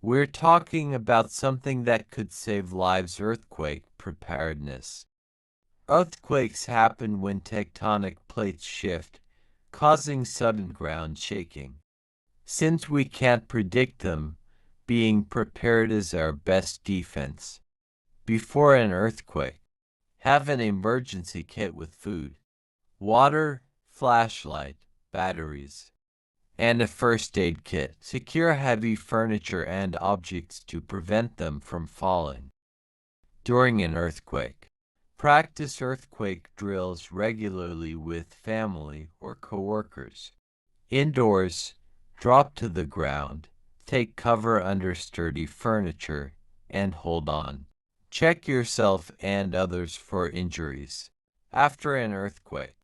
We're talking about something that could save lives: earthquake preparedness. Earthquakes happen when tectonic plates shift, causing sudden ground shaking. Since we can't predict them, being prepared is our best defense. Before an earthquake, have an emergency kit with food, water, flashlight, batteries, and a first aid kit. Secure heavy furniture and objects to prevent them from falling. During an earthquake, practice earthquake drills regularly with family or coworkers. Indoors, drop to the ground, take cover under sturdy furniture, and hold on. Check yourself and others for injuries. After an earthquake,